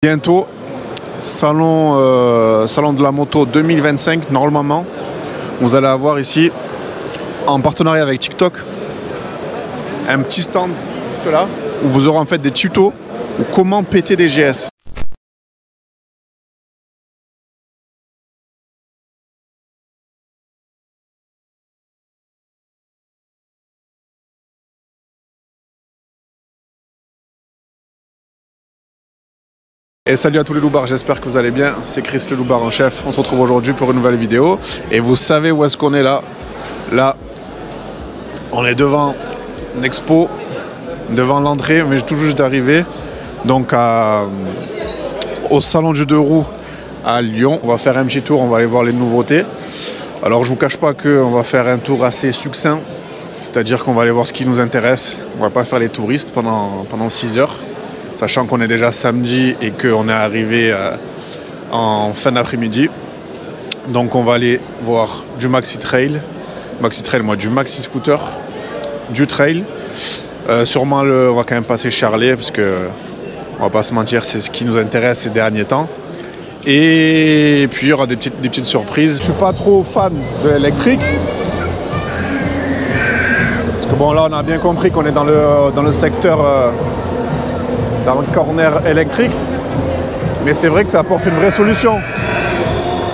Bientôt, salon de la moto 2025, normalement, vous allez avoir ici, en partenariat avec TikTok, un petit stand juste là, où vous aurez en fait des tutos ou comment péter des GS. Et salut à tous les loupards, j'espère que vous allez bien, c'est Chris le loupard en chef, on se retrouve aujourd'hui pour une nouvelle vidéo. Et vous savez où est-ce qu'on est là? Là, on est devant l'expo, devant l'entrée, mais tout juste d'arriver. Donc au salon du deux roues à Lyon, on va faire un petit tour, on va aller voir les nouveautés. Alors je vous cache pas qu'on va faire un tour assez succinct, c'est-à-dire qu'on va aller voir ce qui nous intéresse. On va pas faire les touristes pendant 6 heures. Sachant qu'on est déjà samedi et qu'on est arrivé en fin d'après-midi. Donc on va aller voir du maxi trail, du maxi scooter, du trail. Sûrement on va quand même passer Charlet parce que on va pas se mentir, c'est ce qui nous intéresse ces derniers temps. Et puis il y aura des petites surprises. Je suis pas trop fan de l'électrique. Parce que bon là on a bien compris qu'on est dans le secteur dans le corner électrique, mais c'est vrai que ça apporte une vraie solution.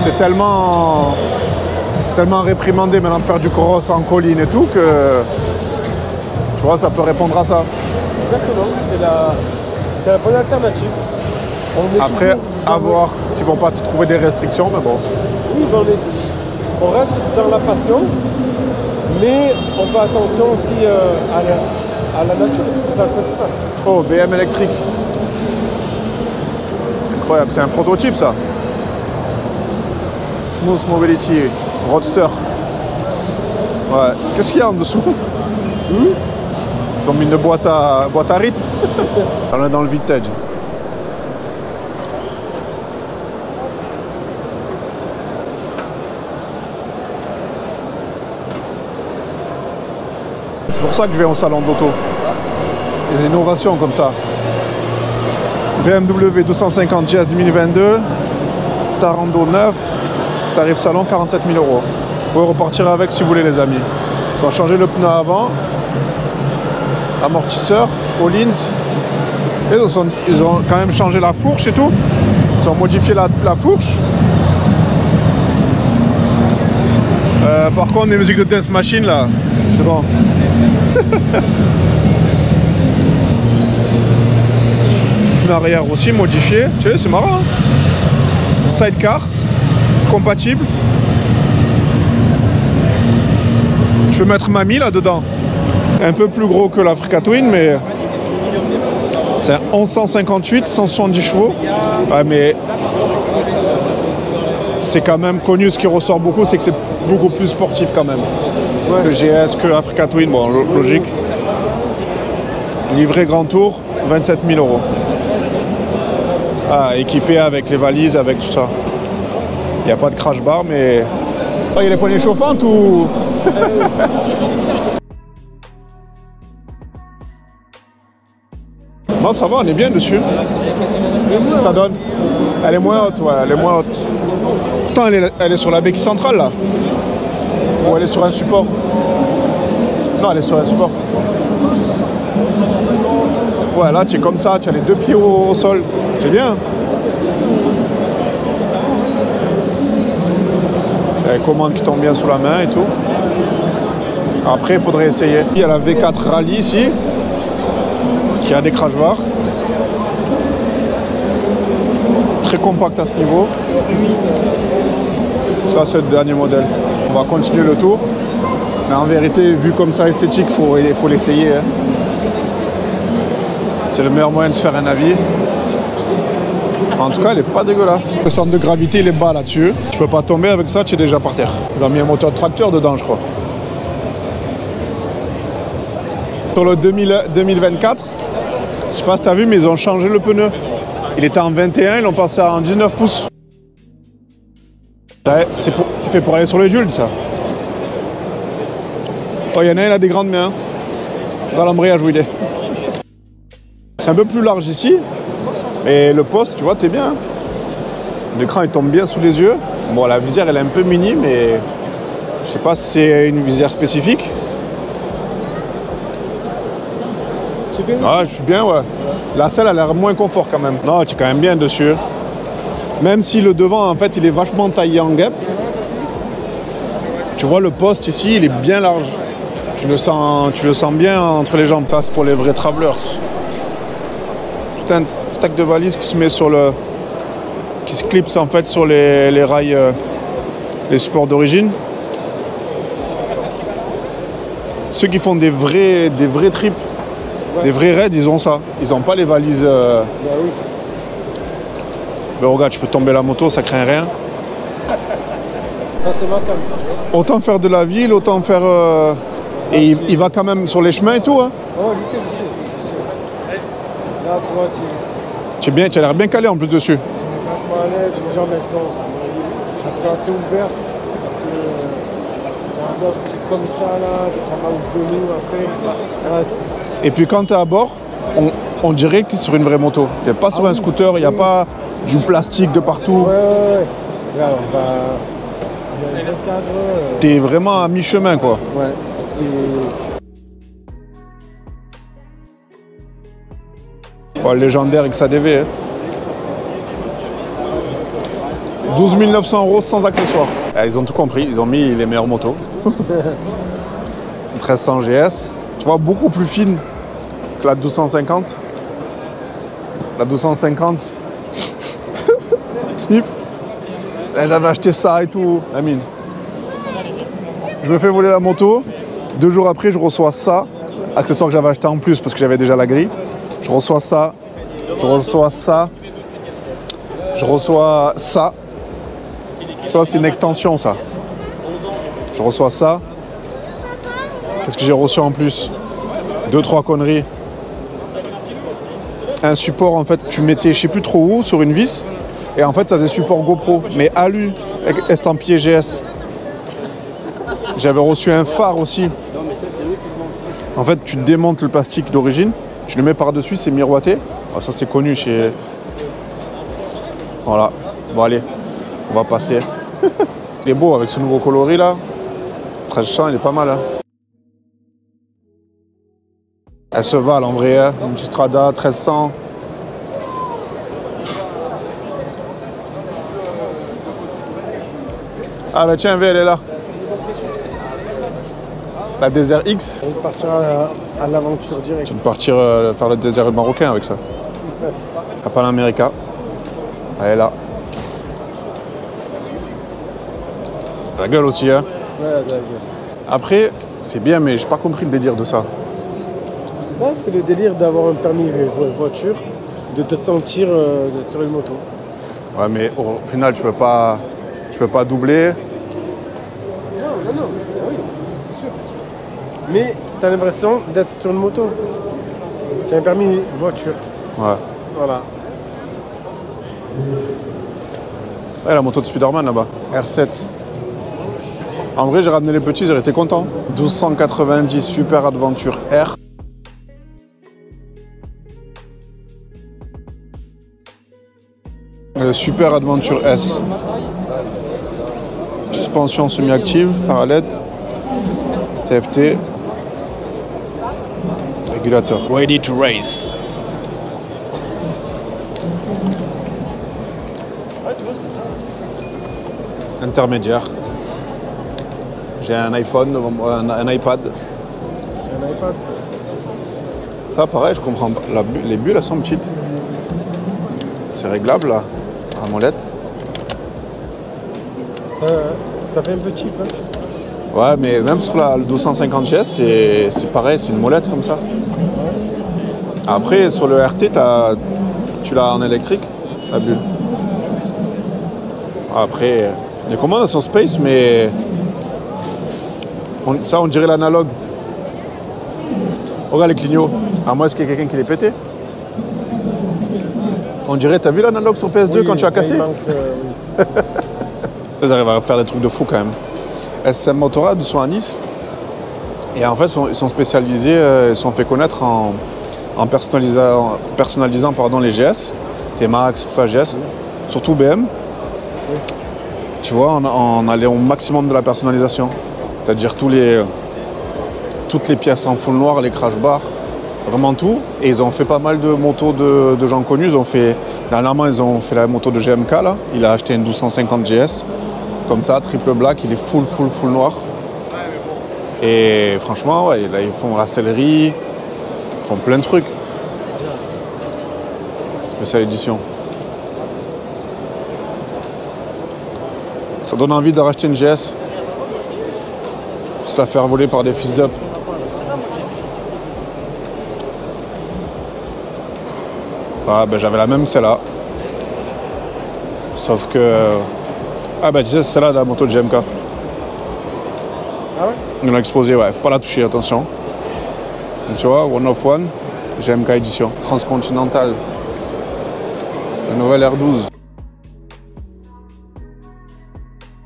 C'est tellement réprimandé maintenant de faire du cross en colline et tout que tu vois, ça peut répondre à ça. Exactement, c'est la bonne alternative. Après, à voir s'ils vont pas trouver des restrictions, mais bon. Oui, on reste dans la passion, mais on fait attention aussi à la nature, c'est ça le principal. Oh, BM électrique. Incroyable, c'est un prototype ça. Smooth Mobility, Roadster. Ouais, qu'est-ce qu'il y a en dessous? Ils ont mis une boîte à rythme. On est dans le vintage. C'est pour ça que je vais au salon d'auto. Des innovations comme ça. BMW 250 GS 2022, Tarando 9, tarif salon 47 000 €. Vous pouvez repartir avec si vous voulez les amis. On va changer le pneu avant, amortisseur, Collins. Et ils ont quand même changé la fourche et tout. Ils ont modifié la fourche. Par contre les musiques de Dance Machine là, c'est bon. Pneu arrière aussi modifié, tu sais, c'est marrant. Hein, sidecar, compatible. Tu peux mettre Mamie là-dedans. Un peu plus gros que l'Africa Twin, mais c'est un 1158, 170 chevaux. Ouais, mais c'est quand même connu, ce qui ressort beaucoup, c'est que c'est beaucoup plus sportif quand même. Ouais. Que GS, que Africa Twin, bon, logique. Livré grand tour, 27 000 €. Ah, équipé avec les valises, avec tout ça. Il n'y a pas de crash bar, mais... Oh, il y a les poignées chauffantes ou... Non, ça va, on est bien dessus. Si ça donne. Elle est moins haute, ouais, elle est moins haute. Pourtant, elle est sur la béquille centrale, là. Ou elle est sur un support. Non, elle est sur un support. Ouais, là, tu es comme ça, tu as les 2 pieds au sol. C'est bien. Il y a les commandes qui tombent bien sous la main et tout. Après, il faudrait essayer. Il y a la V4 Rally ici, qui a des crash bars. Très compact à ce niveau. Ça, c'est le dernier modèle. On va continuer le tour. Mais en vérité, vu comme ça esthétique, il faut l'essayer. Hein. C'est le meilleur moyen de se faire un avis. En tout cas, elle n'est pas dégueulasse. Le centre de gravité, il est bas là-dessus. Tu peux pas tomber avec ça, tu es déjà par terre. Ils ont mis un moteur de tracteur dedans, je crois. Sur le 2024, je sais pas si tu as vu, mais ils ont changé le pneu. Il était en 21, ils l'ont passé en 19 pouces. Ouais, c'est fait pour aller sur les Jules, ça. Oh, il y en a un, il a des grandes mains. Voilà l'embrayage où il est. C'est un peu plus large ici. Mais le poste, tu vois, t'es bien. L'écran, il tombe bien sous les yeux. Bon, la visière, elle est un peu mini, mais je sais pas si c'est une visière spécifique. Tu es bien? Ah, je suis bien, ouais. La selle a l'air moins confort quand même. Non, tu es quand même bien dessus. Même si le devant, en fait, il est vachement taillé en guêpe. Tu vois, le poste ici, il est bien large. Tu le sens bien entre les jambes. Ça, c'est pour les vrais travelers. Tout un tac de valise qui se met sur le... qui se clipse en fait sur les rails, les supports d'origine. Ceux qui font des vrais trips, des vrais raids, ils ont ça. Ils n'ont pas les valises. Bah oui. Mais regarde, tu peux tomber la moto, ça craint rien. Ça, c'est ma cam, ça. Autant faire de la ville, autant faire... Et il va quand même sur les chemins et tout. Hein. Oh, je sais. Là, tu vois, Tu es bien, tu as l'air bien calé en plus dessus. vachement à l'aise. Les jambes, elles sont assez ouvertes. Parce que tu as un autre petit comme ça, là. Tu as mal au genou après. Et puis quand tu es à bord, on dirait que tu es sur une vraie moto. Tu n'es pas sur un scooter, il n'y a pas du plastique de partout. Ouais. Là, on va... Il y a un cadre. Tu es vraiment à mi-chemin, quoi. Ouais, c'est... Oh, légendaire XADV. Hein. 12 900 € sans accessoires. Ah, ils ont tout compris, ils ont mis les meilleures motos. 1300 GS. Tu vois, beaucoup plus fine que la 1250. La 1250, sniff. J'avais acheté ça et tout. Amine. Je me fais voler la moto. 2 jours après, je reçois ça. Accessoire que j'avais acheté en plus parce que j'avais déjà la grille. Je reçois ça. Je reçois ça. Je reçois ça. Tu vois, c'est une extension, ça. Je reçois ça. Qu'est-ce que j'ai reçu en plus? 2-3 conneries. Un support, en fait, tu mettais je sais plus trop où, sur une vis. Et en fait, ça faisait support GoPro. Mais alu, estampillé GS. J'avais reçu un phare aussi. En fait, tu démontes le plastique d'origine. Tu le mets par-dessus, c'est miroité. Ah, ça, c'est connu chez... Voilà. Bon, allez. On va passer. Il est beau avec ce nouveau coloris, là. 1300, il est pas mal, hein. Elle se valent en vrai, hein. Une petite Strada, 1300. Ah bah tiens, elle est là. La Desert X. On partira à l'aventure direct. Tu vas partir faire le désert marocain avec ça. À Panamérica. Elle est là. La gueule aussi, hein. Ouais, la gueule. Après, c'est bien, mais j'ai pas compris le délire de ça. Ça, c'est le délire d'avoir un permis voiture, de te sentir sur une moto. Ouais, mais au final, tu peux pas doubler. Non, oui, c'est sûr. Mais tu as l'impression d'être sur une moto. Tu as un permis voiture. Ouais. Voilà. Ouais, la moto de Spiderman là-bas. R7. En vrai, j'ai ramené les petits, j'aurais été content. 1290 Super Adventure R. Le Super Adventure S. Suspension semi-active, parallèle. TFT. Régulateur. Ready to race. Intermédiaire. J'ai un iPhone, un iPad. Tu as un iPad. Ça, pareil, je comprends pas. Les bulles, elles sont petites. C'est réglable, là, à la molette. Ça fait un peu cheap, hein. Ouais, mais même sur la 250 GS, c'est pareil, c'est une molette comme ça. Après, sur le RT, tu l'as en électrique, la bulle. Après, les commandes elles sont space, mais ça, on dirait l'analogue. Regarde les clignots. À moins qu'il y ait quelqu'un qui les pétait. On dirait, t'as vu l'analogue sur PS2 quand tu as cassé? Oui. Ils arrivent à faire des trucs de fou quand même. SM Motorrad, ils sont à Nice. Et en fait, ils sont spécialisés, ils sont fait connaître en personnalisant les GS. T-Max, GS, surtout BM. Tu vois, on allait au maximum de la personnalisation. C'est-à-dire toutes les pièces en full noir, les crash bars, vraiment tout. Et ils ont fait pas mal de motos de gens connus. Dernièrement, ils ont fait la moto de GMK là. Il a acheté une 1250 GS. Comme ça, triple black, il est full noir. Et franchement, ouais, là, ils font la sellerie, ils font plein de trucs. Spéciale édition. Ça donne envie de racheter une GS. Se la faire voler par des fils d'up. Ah ben j'avais la même celle-là. Sauf que... Ah ben tu sais c'est celle-là la moto de GMK. Ah ouais? On l'a explosé, ouais, faut pas la toucher, attention. Donc, tu vois, One of One, GMK édition. Transcontinental. La nouvelle R12.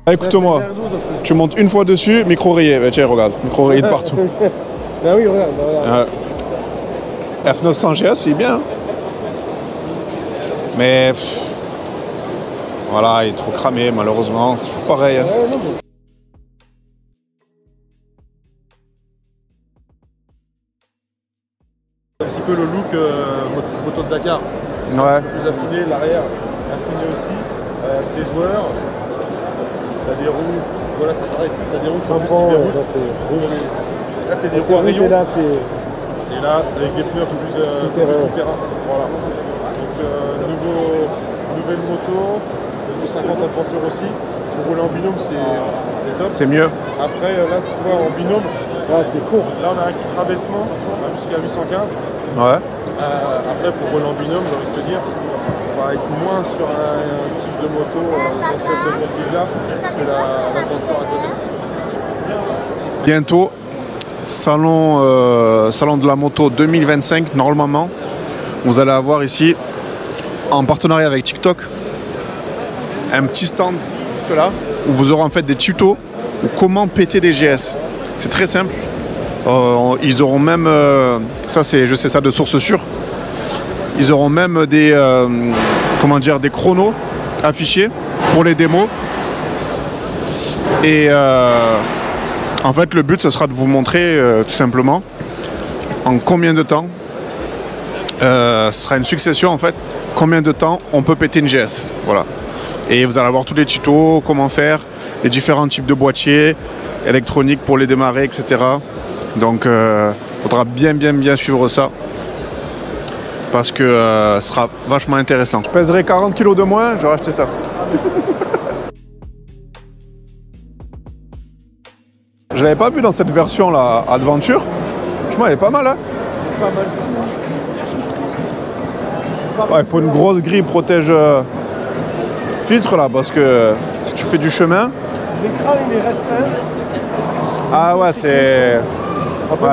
Ah, écoute-moi, tu montes une fois dessus, micro rayé. Bah, tiens, regarde, micro rayé de partout. Ben oui, regarde. F900 GS, c'est bien. Mais voilà, il est trop cramé, malheureusement. C'est toujours pareil. Hein. Un petit peu le look moto de Dakar. Ouais. Plus affiné, l'arrière affiné aussi. Ces joueurs, t'as des roues, voilà c'est pareil, t'as des roues qui sont plus typées routes. Là t'as des roues à rayon. Et là avec des pneus un peu plus tout terrain. Voilà. Donc nouvelle moto, 250 Aventure aussi. Pour rouler en binôme c'est top. C'est mieux. Après là tu vois en binôme, c'est court. là on a un kit rabaissement jusqu'à 815. Ouais. Après pour rouler en binôme, j'ai envie de te dire, on va être moins sur un type de moto dans cette profil-là que la Aventure à côté. Bientôt, salon de la moto 2025, normalement. Vous allez avoir ici, en partenariat avec TikTok, un petit stand juste là, où vous aurez en fait des tutos ou comment péter des GS. C'est très simple. Ils auront même, je sais ça de source sûre, ils auront même des chronos affichés pour les démos. Et en fait, le but, ce sera de vous montrer tout simplement en combien de temps, ce sera une succession en fait, combien de temps on peut péter une GS. Voilà. Et vous allez avoir tous les tutos, comment faire, les différents types de boîtiers, électroniques pour les démarrer, etc. Donc, il faudra bien suivre ça. Parce que ce sera vachement intéressant. Je pèserai 40 kg de moins, je vais racheter ça. Je l'avais pas vu dans cette version là, Adventure. Franchement, elle est pas mal. Hein, ouais, il faut une grosse grille protège filtre là, parce que si tu fais du chemin. L'écran il est restreint. Ah ouais,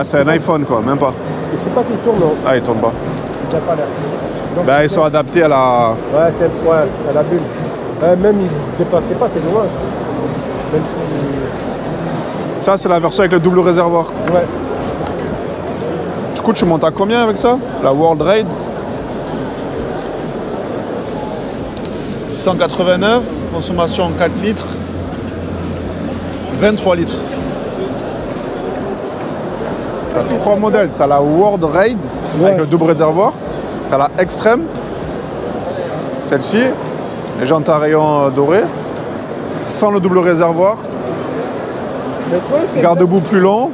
c'est un iPhone quoi, même pas. Je sais pas s'il tourne. Ah, il tourne pas. Il n'a pas l'air. Bah, ils sont adaptés à la... Ouais, c'est à la bulle. Même ils ne dépassaient pas, c'est dommage. Même si... Ça, c'est la version avec le double réservoir. Ouais. Du coup, tu montes à combien avec ça? La World Raid 689, consommation 4 litres, 23 litres. Tu as 3 modèles. Tu as la World Raid avec le double réservoir. Tu as la Extreme, celle-ci, les jantes à rayons dorés, sans le double réservoir. Garde-boue plus long.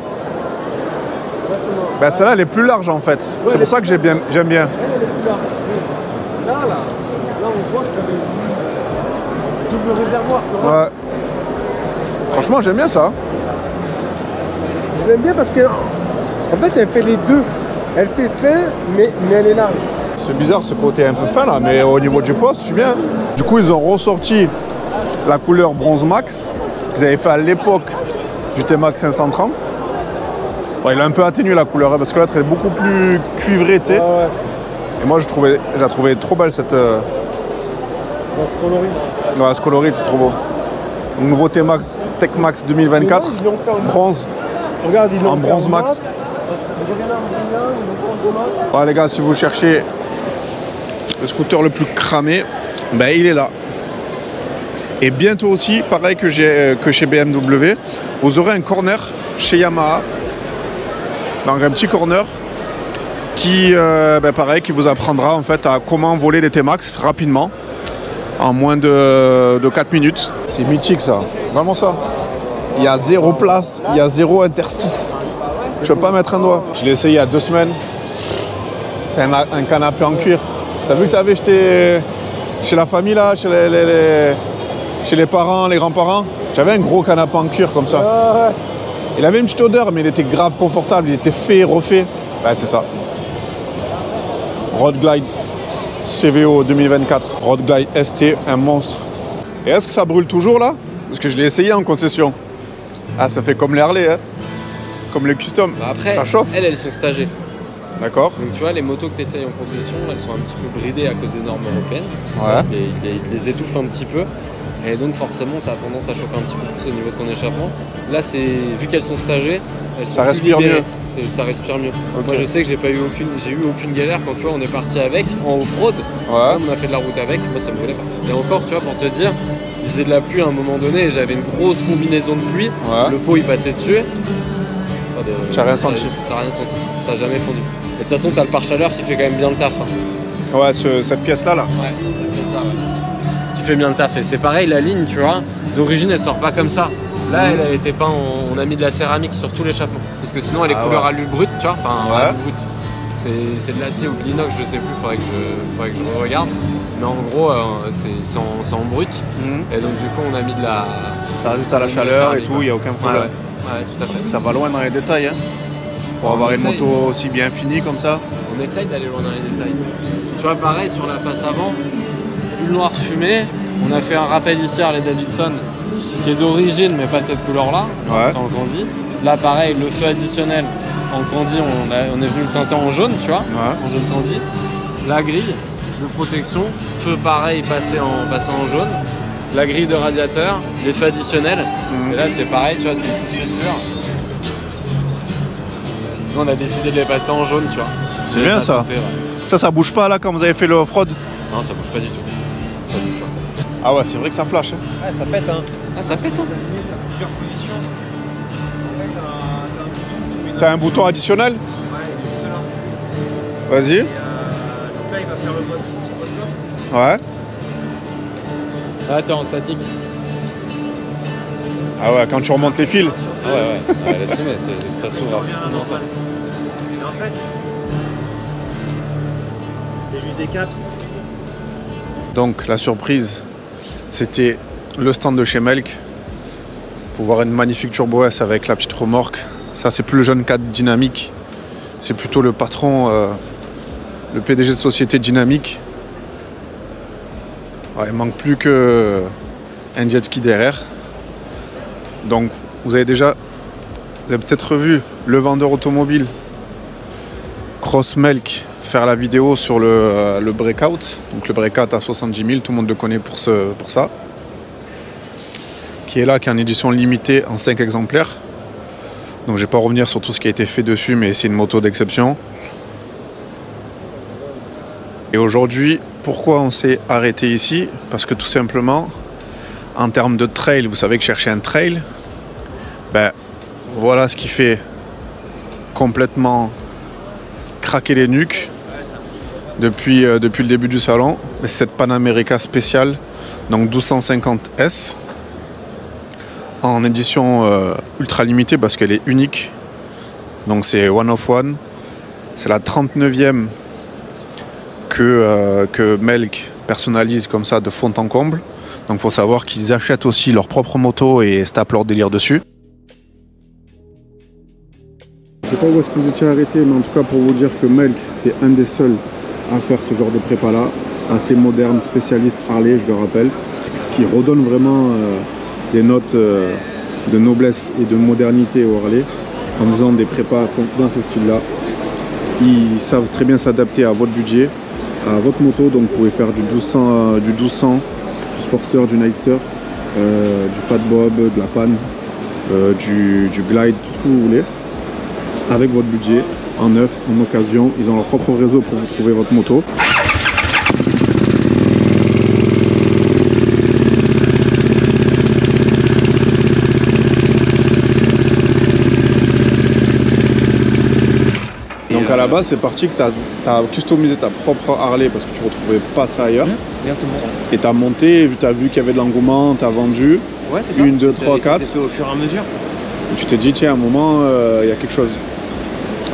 Ben, celle-là, elle est plus large en fait. Ouais, c'est pour ça que j'aime bien. Elle est plus large. Là, on voit que c'est double réservoir. Ouais. Franchement, j'aime bien ça. J'aime bien parce que, en fait, elle fait les deux. Elle fait fin, mais elle est large. C'est bizarre ce côté un peu fin là, mais au niveau du poste, c'est bien. Du coup, ils ont ressorti la couleur bronze max qu'ils avaient fait à l'époque du T-Max 530. Ouais, il a un peu atténué la couleur, hein, parce que l'autre est beaucoup plus cuivrée, tu sais. Ah ouais. Et moi, je la trouvais trop belle cette... ce coloris. Ouais, ce coloris, c'est trop beau. Le nouveau T-Max, Tech-Max 2024, bronze. Regarde, en bronze max. Ouais les gars, si vous cherchez le scooter le plus cramé, ben, il est là. Et bientôt aussi, pareil que chez BMW, vous aurez un corner chez Yamaha. Donc un petit corner qui, pareil, qui vous apprendra en fait à comment voler les T-Max rapidement, en moins de 4 minutes. C'est mythique ça, vraiment ça. Il y a 0 place, il y a 0 interstice. Je ne peux pas mettre un doigt. Je l'ai essayé il y a 2 semaines. C'est un canapé en cuir. T'as vu que t'avais chez la famille là, chez les parents, les grands-parents? J'avais un gros canapé en cuir comme ça. Il avait une petite odeur, mais il était grave confortable. Il était fait et refait. Ouais, c'est ça. Road Glide CVO 2024. Road Glide ST, un monstre. Et est-ce que ça brûle toujours là? Parce que je l'ai essayé en concession. Ah, ça fait comme les Harley, hein. Comme les custom. Bah après, ça chauffe. Elles sont stagées. D'accord. Donc tu vois, les motos que tu essayes en concession, elles sont un petit peu bridées à cause des normes européennes. Ouais. Ils les étouffent un petit peu. Et donc forcément, ça a tendance à chauffer un petit peu plus au niveau de ton échappement. Là, vu qu'elles sont stagées, ça respire mieux. Ça respire mieux. Okay. Moi, je sais que j'ai eu aucune galère quand tu vois, on est parti avec en off-road. Ouais. On a fait de la route avec. Moi, ça me brûlait pas. Et encore, tu vois, pour te dire, il faisait de la pluie à un moment donné et j'avais une grosse combinaison de pluie. Ouais. Le pot, il passait dessus. Tu n'as rien senti? Ça n'a rien senti. Ça n'a jamais fondu. Et de toute façon, tu as le pare-chaleur qui fait quand même bien le taf. Hein. Ouais, cette pièce-là, là. Ouais, cette pièce-là, ouais. Qui fait bien le taf. Et c'est pareil, la ligne, tu vois, d'origine, elle sort pas comme ça. Là, elle a été peinte, on a mis de la céramique sur tout l'échappement. Parce que sinon, elle est couleur alu brut, tu vois. Enfin, ouais. alu brut. C'est de l'acier ou de l'inox, je sais plus, faudrait que je regarde. Mais en gros, c'est en brut. Et donc, du coup, on a mis de la. Ça résiste à la chaleur et tout, il n'y a aucun problème. Ouais, tout à fait. Parce que ça va loin dans les détails, hein. Pour avoir une moto aussi bien finie comme ça. On essaye d'aller loin dans les détails. Tu vois, pareil, sur la face avant, du noir fumé. On a fait un rappel ici à Harley Davidson, qui est d'origine, mais pas de cette couleur-là, en candy. Là, pareil, le feu additionnel en candy, on est venu le teinter en jaune, tu vois, en jaune candy. La grille de protection, feu pareil, passé en jaune. La grille de radiateur, les feux additionnels. Et là, c'est pareil, tu vois, c'est une petite fissure. Nous, on a décidé de les passer en jaune, tu vois. C'est bien ça. Tenter, ouais. Ça bouge pas là quand vous avez fait le off-road? Non, ça bouge pas du tout. Ça bouge pas. Ah ouais, c'est vrai que ça flash. Hein. Ouais, ça pète, hein. Ah, ça pète, hein. Plusieurs positions. En fait, T'as un bouton additionnel? ouais, juste là. Vas-y. Donc là, il va faire le mode stroboscope. Ouais. Là, t'es en statique. Ah ouais, quand tu remontes les fils. Ah ouais, laisse tomber, ça s'ouvre. Et en fait, c'est juste des caps. Donc la surprise, c'était le stand de chez Melk. Pour voir une magnifique Turbo S avec la petite remorque. Ça, c'est plus le jeune cadre Dynamique. C'est plutôt le patron, le PDG de société Dynamique. Ouais, il manque plus qu'un jet ski derrière. Donc vous avez peut-être vu le vendeur automobile Cross Melk faire la vidéo sur le breakout. Donc le breakout à 70 000, tout le monde le connaît pour ça. Qui est là, qui est en édition limitée en 5 exemplaires. Donc je ne vais pas revenir sur tout ce qui a été fait dessus, mais c'est une moto d'exception. Et aujourd'hui, pourquoi on s'est arrêté ici? Parce que tout simplement, en termes de trail, vous savez que chercher un trail, ben voilà ce qui fait complètement craquer les nuques depuis le début du salon. C'est cette Panamérica spéciale, donc 1250S, en édition ultra limitée parce qu'elle est unique. Donc c'est one of one. C'est la 39e que Melk personnalise comme ça de fond en comble. Donc il faut savoir qu'ils achètent aussi leur propre moto et se tapent leur délire dessus. Je ne sais pas où est-ce que vous étiez arrêté, mais en tout cas pour vous dire que Melk, c'est un des seuls à faire ce genre de prépa là, assez moderne, spécialiste Harley, je le rappelle, qui redonne vraiment des notes de noblesse et de modernité au Harley en faisant des prépas dans ce style là. Ils savent très bien s'adapter à votre budget, à votre moto, donc vous pouvez faire du 1200, du Sportster, du Nightster, du Fat Bob, de la Pan, du Glide, tout ce que vous voulez, avec votre budget, en neuf, en occasion. Ils ont leur propre réseau pour vous trouver votre moto. base, c'est parti que tu as customisé ta propre Harley parce que tu ne retrouvais pas ça ailleurs. Exactement. Et tu as monté, tu as vu qu'il y avait de l'engouement, tu as vendu. Ouais, c'est ça. 1, 2, 3, 4. C'est fait au fur et à mesure. Et tu t'es dit, tiens, à un moment, il y a quelque chose.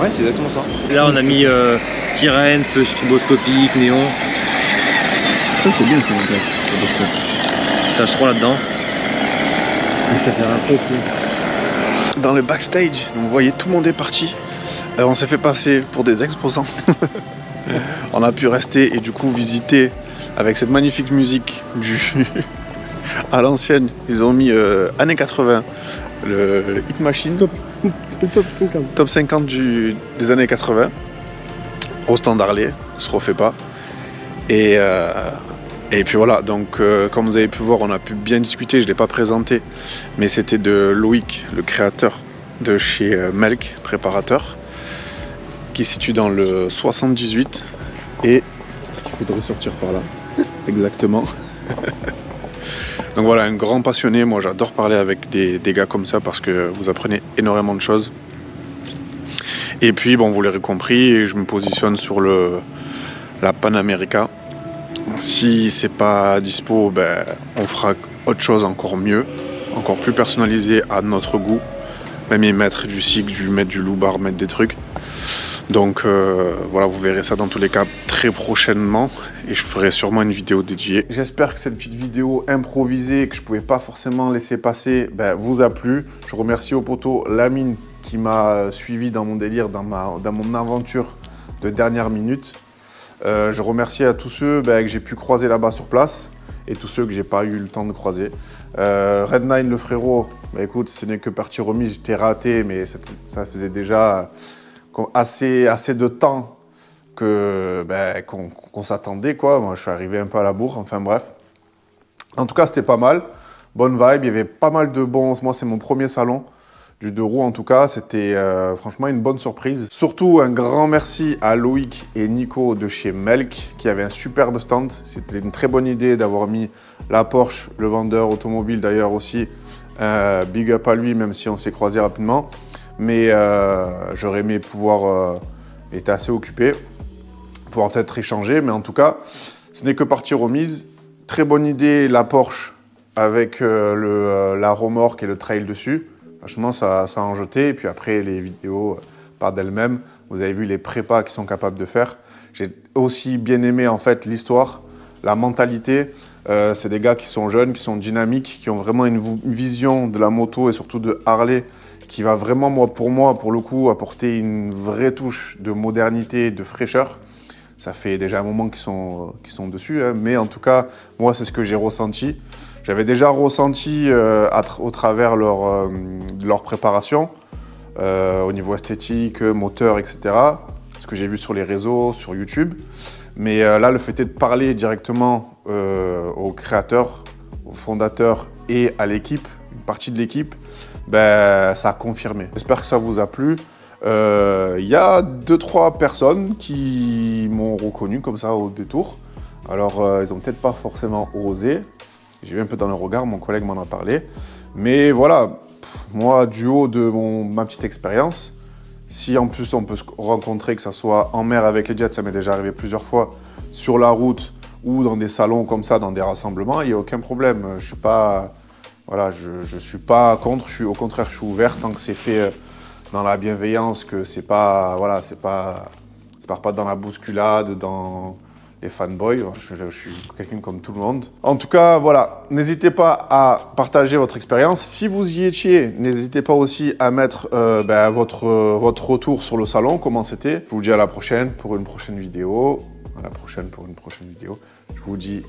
Ouais, c'est exactement ça. Là, on a mis sirène, feu stroboscopique, néon. Ça, c'est bien, ça, en fait. Stage 3 là-dedans. Mais ça sert un peu plus. Dans le backstage, vous voyez, tout le monde est parti. On s'est fait passer pour des exposants. On a pu rester et du coup visiter avec cette magnifique musique à l'ancienne. Ils ont mis années 80, le Hit Machine. Top 50. Top 50 des années 80. Au stand Harley, ça se refait pas. Et puis voilà, donc comme vous avez pu voir, on a pu bien discuter, je ne l'ai pas présenté, mais c'était de Loïc, le créateur de chez Melk, préparateur, qui se situe dans le 78 et il faudrait sortir par là. Exactement. Donc voilà, un grand passionné, moi j'adore parler avec des gars comme ça parce que vous apprenez énormément de choses. Et puis bon, vous l'aurez compris, je me positionne sur la Panamérica. Si c'est pas dispo, ben, on fera autre chose encore mieux, encore plus personnalisé à notre goût. Même y mettre du SIG, mettre du Loubar, mettre des trucs. Donc voilà, vous verrez ça dans tous les cas très prochainement et je ferai sûrement une vidéo dédiée. J'espère que cette petite vidéo improvisée que je pouvais pas forcément laisser passer vous a plu. Je remercie au poteau Lamine qui m'a suivi dans mon délire, dans mon aventure de dernière minute. Je remercie à tous ceux que j'ai pu croiser là-bas sur place et tous ceux que j'ai pas eu le temps de croiser. Red9 le frérot, écoute, ce n'est que partie remise, j'étais raté, mais ça faisait déjà assez de temps qu'on s'attendait, quoi. Moi, je suis arrivé un peu à la bourre, enfin bref. En tout cas, c'était pas mal. Bonne vibe, il y avait pas mal de bons. Moi, c'est mon premier salon du 2 roues, en tout cas. C'était franchement une bonne surprise. Surtout, un grand merci à Loïc et Nico de chez Melk, qui avaient un superbe stand. C'était une très bonne idée d'avoir mis la Porsche, le vendeur automobile d'ailleurs aussi. Big up à lui, même si on s'est croisé rapidement. Mais j'aurais aimé pouvoir, était assez occupé, pouvoir peut-être échanger. Mais en tout cas, ce n'est que partie remise. Très bonne idée, la Porsche avec la remorque et le trail dessus. Franchement, ça a en jeté. Et puis après, les vidéos par d'elles-mêmes. Vous avez vu les prépas qu'ils sont capables de faire. J'ai aussi bien aimé en fait l'histoire, la mentalité. C'est des gars qui sont jeunes, qui sont dynamiques, qui ont vraiment une vision de la moto et surtout de Harley qui va vraiment, pour le coup, apporter une vraie touche de modernité, de fraîcheur. Ça fait déjà un moment qu'ils sont dessus, hein, mais en tout cas, moi, c'est ce que j'ai ressenti. J'avais déjà ressenti au travers de leur préparation, au niveau esthétique, moteur, etc. Ce que j'ai vu sur les réseaux, sur YouTube. Mais là, le fait est de parler directement aux créateurs, aux fondateurs et à l'équipe, une partie de l'équipe, ça a confirmé. J'espère que ça vous a plu. Il y a 2-3 personnes qui m'ont reconnu comme ça au détour. Alors, ils n'ont peut-être pas forcément osé. J'ai vu un peu dans le regard, mon collègue m'en a parlé. Mais voilà, moi, du haut de ma petite expérience, si en plus on peut se rencontrer, que ce soit en mer avec les jets, ça m'est déjà arrivé plusieurs fois, sur la route ou dans des salons comme ça, dans des rassemblements, il n'y a aucun problème. Je suis pas, voilà, je suis pas contre, au contraire, je suis ouvert tant que c'est fait dans la bienveillance, que c'est pas, voilà, ça part pas dans la bousculade, dans les fanboys. Je suis quelqu'un comme tout le monde. En tout cas, voilà, n'hésitez pas à partager votre expérience. Si vous y étiez, n'hésitez pas aussi à mettre votre retour sur le salon, comment c'était. Je vous dis à la prochaine pour une prochaine vidéo. À la prochaine pour une prochaine vidéo. Je vous dis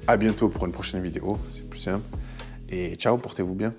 à bientôt pour une prochaine vidéo, c'est plus simple. Et ciao, portez-vous bien.